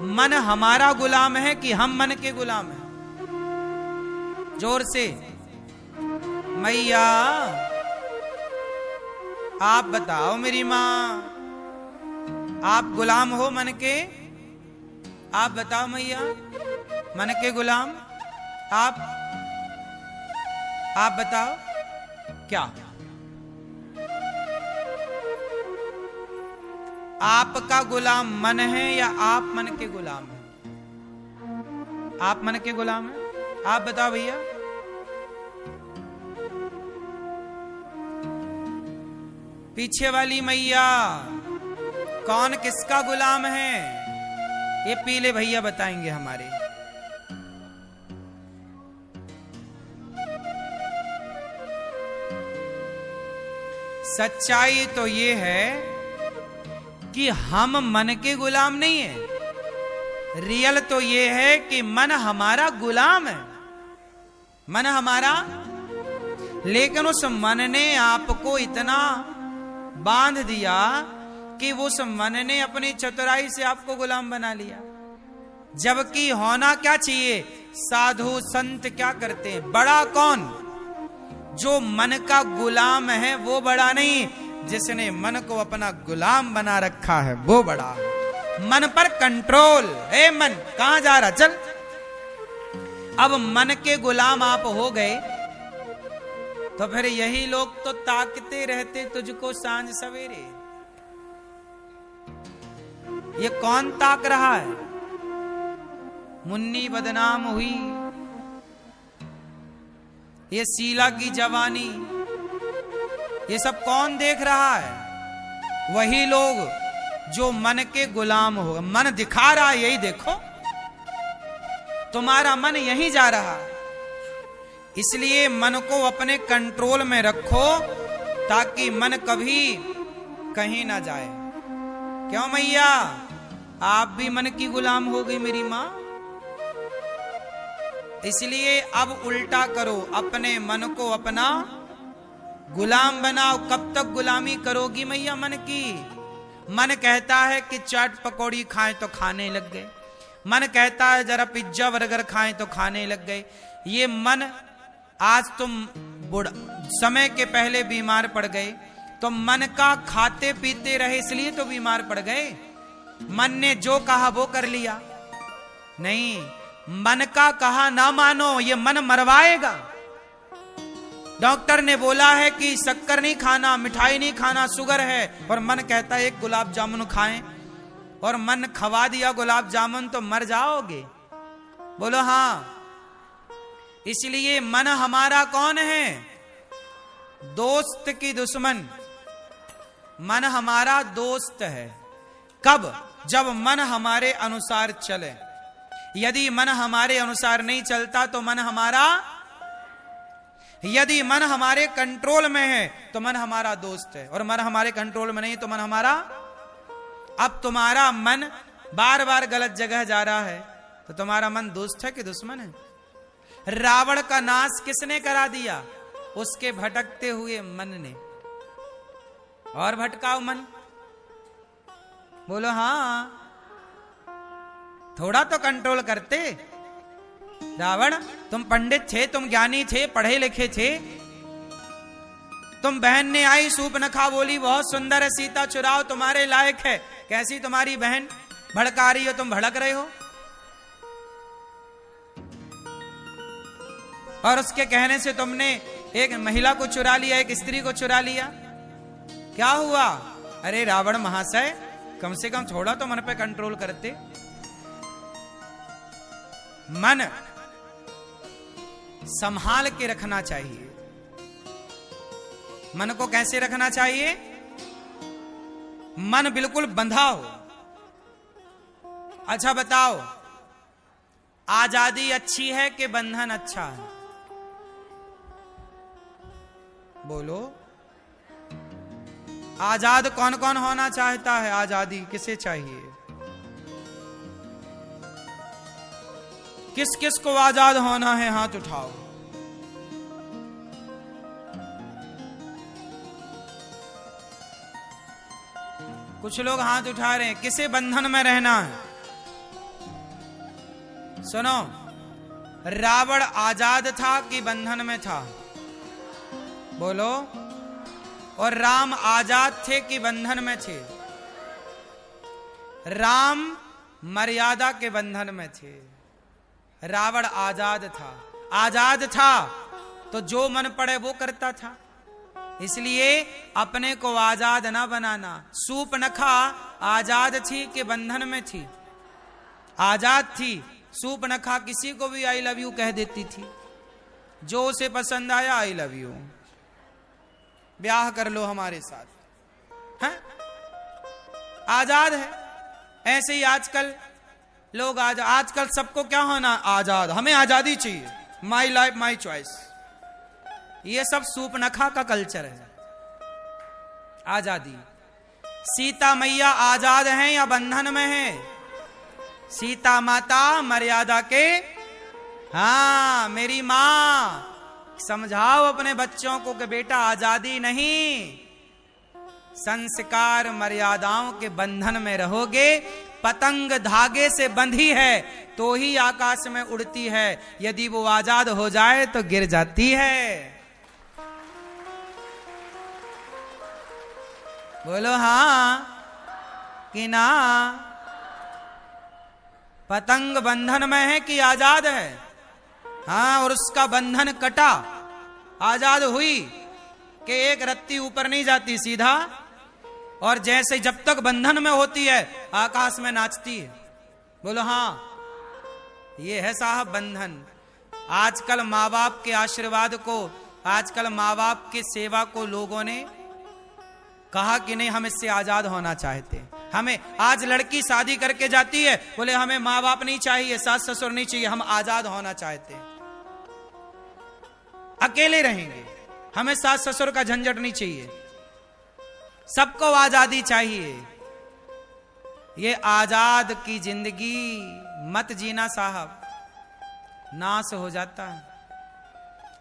मन हमारा गुलाम है कि हम मन के गुलाम हैं? जोर से मैया आप बताओ मेरी मां, आप गुलाम हो मन के? आप बताओ मैया, मन के गुलाम आप बताओ क्या आपका गुलाम मन है या आप मन के गुलाम हैं? आप मन के गुलाम हैं? आप बताओ भैया। पीछे वाली मैया कौन किसका गुलाम है? ये पीले भैया बताएंगे हमारे। सच्चाई तो ये है कि हम मन के गुलाम नहीं है। रियल तो ये है कि मन हमारा गुलाम है, मन हमारा। लेकिन उस मन ने आपको इतना बांध दिया कि उस मन ने अपनी चतुराई से आपको गुलाम बना लिया। जबकि होना क्या चाहिए? साधु संत क्या करते हैं? बड़ा कौन? जो मन का गुलाम है वो बड़ा नहीं, जिसने मन को अपना गुलाम बना रखा है वो बड़ा। मन पर कंट्रोल। ए मन कहां जा रहा? चल। अब मन के गुलाम आप हो गए तो फिर यही लोग तो ताकते रहते तुझको सांझ सवेरे। ये कौन ताक रहा है? मुन्नी बदनाम हुई, ये शीला की जवानी, ये सब कौन देख रहा है? वही लोग जो मन के गुलाम हो। मन दिखा रहा है, यही देखो, तुम्हारा मन यहीं जा रहा। इसलिए मन को अपने कंट्रोल में रखो ताकि मन कभी कहीं ना जाए। क्यों मैया, आप भी मन की गुलाम हो गई मेरी मां। इसलिए अब उल्टा करो, अपने मन को अपना गुलाम बनाओ। कब तक गुलामी करोगी मैया मन की? मन कहता है कि चाट पकौड़ी खाएं तो खाने लग गए। मन कहता है जरा पिज्जा बर्गर खाएं तो खाने लग गए। ये मन, आज तुम समय के पहले बीमार पड़ गए तो मन का खाते पीते रहे इसलिए तो बीमार पड़ गए। मन ने जो कहा वो कर लिया। नहीं, मन का कहा ना मानो, ये मन मरवाएगा। डॉक्टर ने बोला है कि शक्कर नहीं खाना, मिठाई नहीं खाना, शुगर है, और मन कहता है एक गुलाब जामुन खाएं, और मन खवा दिया गुलाब जामुन तो मर जाओगे। बोलो हाँ। इसलिए मन हमारा कौन है? दोस्त की दुश्मन। मन हमारा दोस्त है। कब? जब मन हमारे अनुसार चले। यदि मन हमारे अनुसार नहीं चलता तो मन हमारा, यदि मन हमारे कंट्रोल में है तो मन हमारा दोस्त है, और मन हमारे कंट्रोल में नहीं तो मन हमारा। अब तुम्हारा मन बार बार गलत जगह जा रहा है तो तुम्हारा मन दोस्त है कि दुश्मन है? रावण का नाश किसने करा दिया? उसके भटकते हुए मन ने। और भटकाओ मन। बोलो हाँ। थोड़ा तो कंट्रोल करते। रावण, तुम पंडित थे, तुम ज्ञानी थे, पढ़े लिखे थे। तुम बहन ने आई सूप नखा, बोली बहुत सुंदर है, सीता चुराओ, तुम्हारे लायक है। कैसी तुम्हारी बहन? भड़का रही हो, तुम भड़क रहे हो। और उसके कहने से तुमने एक महिला को चुरा लिया, एक स्त्री को चुरा लिया। क्या हुआ? अरे रावण महाशय, कम से कम थोड़ा तो मन पे कंट्रोल करते। मन संभाल के रखना चाहिए। मन को कैसे रखना चाहिए? मन बिल्कुल बंधा हो। अच्छा बताओ, आजादी अच्छी है कि बंधन अच्छा है? बोलो। आजाद कौन कौन होना चाहता है? आजादी किसे चाहिए? किस किस को आजाद होना है? हाथ उठाओ। कुछ लोग हाथ उठा रहे हैं। किसे बंधन में रहना है? सुनो, रावण आजाद था कि बंधन में था? बोलो। और राम आजाद थे कि बंधन में थे? राम मर्यादा के बंधन में थे, रावण आजाद था। आजाद था तो जो मन पड़े वो करता था, इसलिए अपने को आजाद ना बनाना। सूर्पनखा आजाद थी कि बंधन में थी? आजाद थी। सूर्पनखा किसी को भी आई लव यू कह देती थी, जो उसे पसंद आया आई लव यू, ब्याह कर लो हमारे साथ, है? आजाद है। ऐसे ही आजकल लोग आजकल सबको क्या होना? आजाद। हमें आजादी चाहिए, माई लाइफ माई चॉइस। ये सब सूर्पनखा का कल्चर है, आजादी। सीता मैया आजाद हैं या बंधन में है? सीता माता मर्यादा के, हाँ मेरी मां, समझाओ अपने बच्चों को कि बेटा आजादी नहीं, संस्कार मर्यादाओं के बंधन में रहोगे। पतंग धागे से बंधी है तो ही आकाश में उड़ती है, यदि वो आजाद हो जाए तो गिर जाती है। बोलो हाँ कि ना? पतंग बंधन में है कि आजाद है? हाँ, और उसका बंधन कटा, आजाद हुई कि एक रत्ती ऊपर नहीं जाती, सीधा। और जैसे जब तक बंधन में होती है आकाश में नाचती है। बोलो हाँ, ये है साहब बंधन। आजकल माँ बाप के आशीर्वाद को, आजकल माँ बाप की सेवा को लोगों ने कहा कि नहीं हम इससे आजाद होना चाहते हैं। हमें, आज लड़की शादी करके जाती है, बोले हमें माँ बाप नहीं चाहिए, सास ससुर नहीं चाहिए, हम आजाद होना चाहते हैं, अकेले रहेंगे, हमें सास ससुर का झंझट नहीं चाहिए, सबको आजादी चाहिए। ये आजाद की जिंदगी मत जीना साहब, नाश हो जाता है।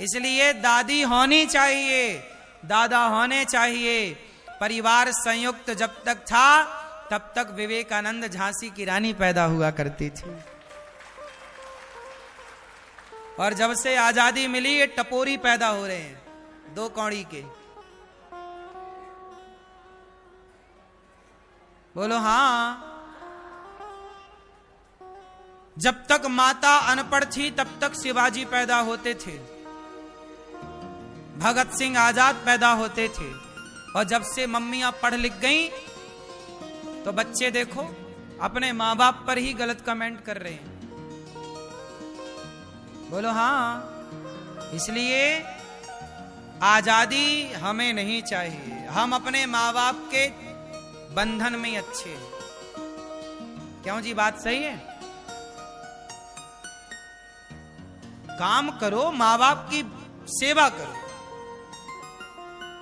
इसलिए दादी होनी चाहिए, दादा होने चाहिए। परिवार संयुक्त जब तक था तब तक विवेकानंद झांसी की रानी पैदा हुआ करती थी, और जब से आजादी मिली ये टपोरी पैदा हो रहे हैं, दो कौड़ी के। बोलो हाँ। जब तक माता अनपढ़ थी तब तक शिवाजी पैदा होते थे, भगत सिंह आजाद पैदा होते थे, और जब से मम्मियां पढ़ लिख गईं तो बच्चे देखो अपने माँ बाप पर ही गलत कमेंट कर रहे हैं। बोलो हाँ। इसलिए आजादी हमें नहीं चाहिए, हम अपने माँ बाप के बंधन में ही अच्छे हैं। क्यों जी, बात सही है? काम करो, माँ बाप की सेवा करो,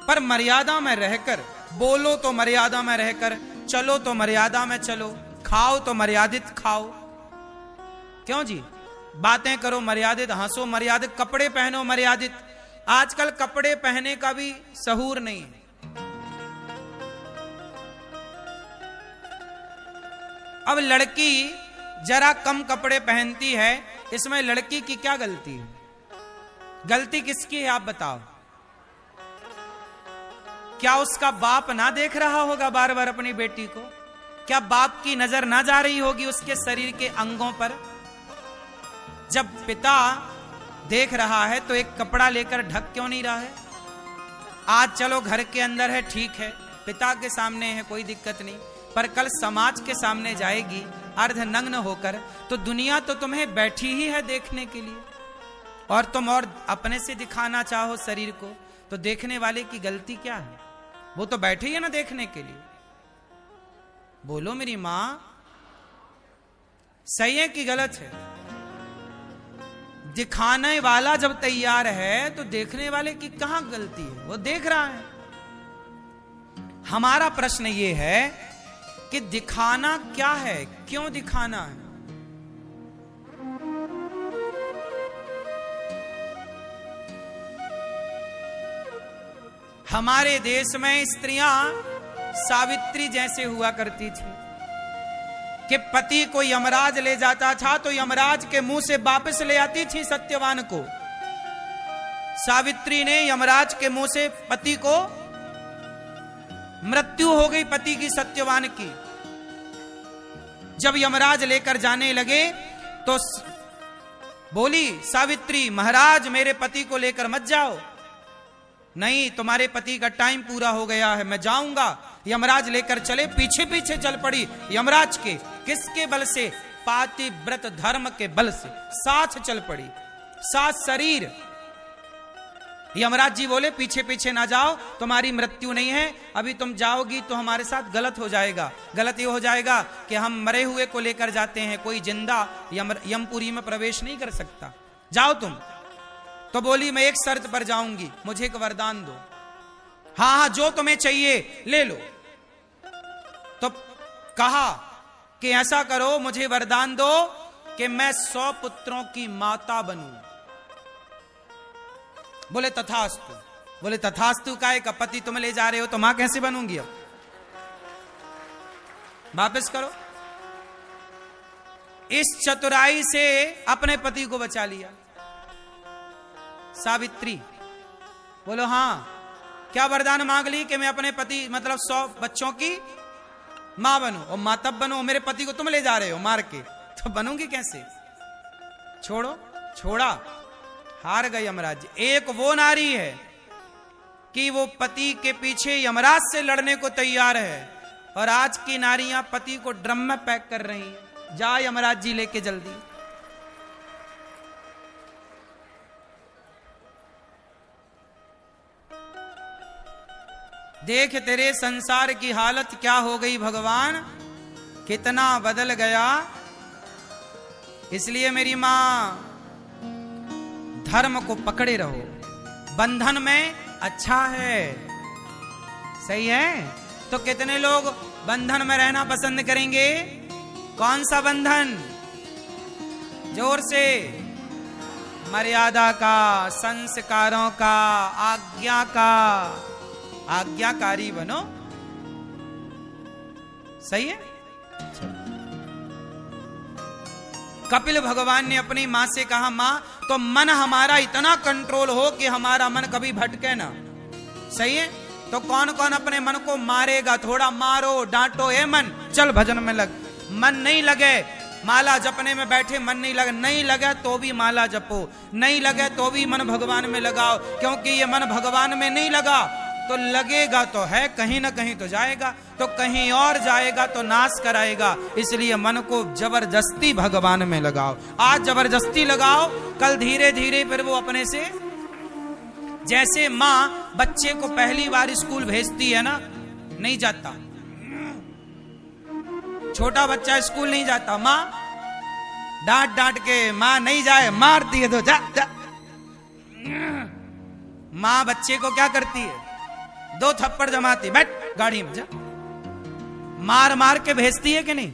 पर मर्यादा में रहकर। बोलो तो मर्यादा में रहकर, चलो तो मर्यादा में चलो, खाओ तो मर्यादित खाओ। क्यों जी? बातें करो मर्यादित, हंसो मर्यादित, कपड़े पहनो मर्यादित। आजकल कपड़े पहने का भी सहूर नहीं है। अब लड़की जरा कम कपड़े पहनती है, इसमें लड़की की क्या गलती है? गलती किसकी है आप बताओ? क्या उसका बाप ना देख रहा होगा बार बार अपनी बेटी को? क्या बाप की नजर ना जा रही होगी उसके शरीर के अंगों पर? जब पिता देख रहा है तो एक कपड़ा लेकर ढक क्यों नहीं रहा है? आज चलो घर के अंदर है, ठीक है, पिता के सामने है, कोई दिक्कत नहीं, पर कल समाज के सामने जाएगी अर्धनग्न होकर, तो दुनिया तो तुम्हें बैठी ही है देखने के लिए, और तुम और अपने से दिखाना चाहो शरीर को, तो देखने वाले की गलती क्या है? वो तो बैठे ही है ना देखने के लिए। बोलो मेरी मां, सही है कि गलत है? दिखाने वाला जब तैयार है तो देखने वाले की कहां गलती है? वो देख रहा है। हमारा प्रश्न ये है कि दिखाना क्या है, क्यों दिखाना है? हमारे देश में स्त्रियां सावित्री जैसे हुआ करती थी, कि पति को यमराज ले जाता था तो यमराज के मुंह से वापस ले आती थी सत्यवान को। सावित्री ने यमराज के मुंह से पति को, मृत्यु हो गई पति की सत्यवान की। जब यमराज लेकर जाने लगे तो बोली सावित्री, महाराज मेरे पति को लेकर मत जाओ। नहीं, तुम्हारे पति का टाइम पूरा हो गया है, मैं जाऊंगा। यमराज लेकर चले, पीछे पीछे चल पड़ी यमराज के। किसके बल से? पातिव्रत धर्म के बल से साथ चल पड़ी, साथ शरीर। यमराज जी बोले पीछे पीछे ना जाओ, तुम्हारी मृत्यु नहीं है, अभी तुम जाओगी तो हमारे साथ गलत हो जाएगा। गलत ये हो जाएगा कि हम मरे हुए को लेकर जाते हैं, कोई जिंदा यमपुरी में प्रवेश नहीं कर सकता, जाओ तुम। तो बोली मैं एक शर्त पर जाऊंगी, मुझे एक वरदान दो। हाँ हाँ, जो तुम्हें चाहिए ले लो। तो कहा कि ऐसा करो, मुझे वरदान दो कि मैं 100 पुत्रों की माता बनूं। बोले तथास्तु। बोले तथास्तु काहे का? पति तुम ले जा रहे हो तो मां कैसे बनूंगी? अब वापस करो। इस चतुराई से अपने पति को बचा लिया सावित्री। बोलो हाँ, क्या वरदान मांग ली? कि मैं अपने पति मतलब 100 बच्चों की मां बनूं। और मां तब बनो, मेरे पति को तुम ले जा रहे हो मार के, तो बनूंगी कैसे? छोड़ो। छोड़ा, हार गए यमराज। एक वो नारी है कि वो पति के पीछे यमराज से लड़ने को तैयार है, और आज की नारियां पति को ड्रम में पैक कर रही हैं। जा यमराज जी लेके जल्दी। देख तेरे संसार की हालत क्या हो गई भगवान, कितना बदल गया। इसलिए मेरी मां, धर्म को पकड़े रहो, बंधन में अच्छा है। सही है? तो कितने लोग बंधन में रहना पसंद करेंगे? कौन सा बंधन? जोर से। मर्यादा का, संस्कारों का, आज्ञा का। आज्ञाकारी बनो। सही है? कपिल भगवान ने अपनी मां से कहा, मां तो मन हमारा इतना कंट्रोल हो कि हमारा मन कभी भटके ना। सही है? तो कौन कौन अपने मन को मारेगा? थोड़ा मारो, डांटो। ए मन, चल भजन में लग। मन नहीं लगे, माला जपने में बैठे, मन नहीं लगे, नहीं लगे तो भी माला जपो, नहीं लगे तो भी मन भगवान में लगाओ। क्योंकि ये मन भगवान में नहीं लगा तो लगेगा तो है, कहीं ना कहीं तो जाएगा, तो कहीं और जाएगा तो नाश कराएगा। इसलिए मन को जबरदस्ती भगवान में लगाओ। आज जबरदस्ती लगाओ, कल धीरे धीरे फिर वो अपने से। जैसे माँ बच्चे को पहली बार स्कूल भेजती है ना, नहीं जाता, छोटा बच्चा स्कूल नहीं जाता, माँ डांट डांट के, माँ नहीं जाए मारती है, तो जा जा। माँ बच्चे को क्या करती है? 2 थप्पड़ जमाती, बैठ गाड़ी में जा। मार मार के भेजती है कि नहीं?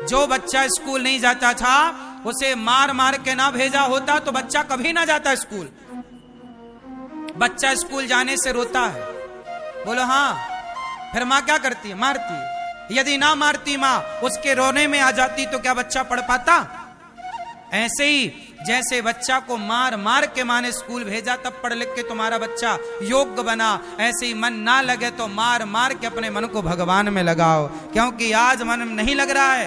जो बच्चा स्कूल नहीं जाता था उसे मार मार के ना भेजा होता तो बच्चा कभी ना जाता स्कूल। बच्चा स्कूल जाने से रोता है। बोलो हाँ। फिर माँ क्या करती है? मारती है। यदि ना मारती माँ, उसके रोने में आ जाती तो क्या बच्चा पढ़ पाता? ऐसे ही जैसे बच्चा को मार मार के माँ ने स्कूल भेजा, तब पढ़ लिख के तुम्हारा बच्चा योग्य बना, ऐसे ही मन ना लगे तो मार मार के अपने मन को भगवान में लगाओ। क्योंकि आज मन नहीं लग रहा है,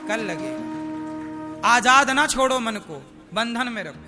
कल लगेगा। आजाद ना छोड़ो मन को, बंधन में रखो।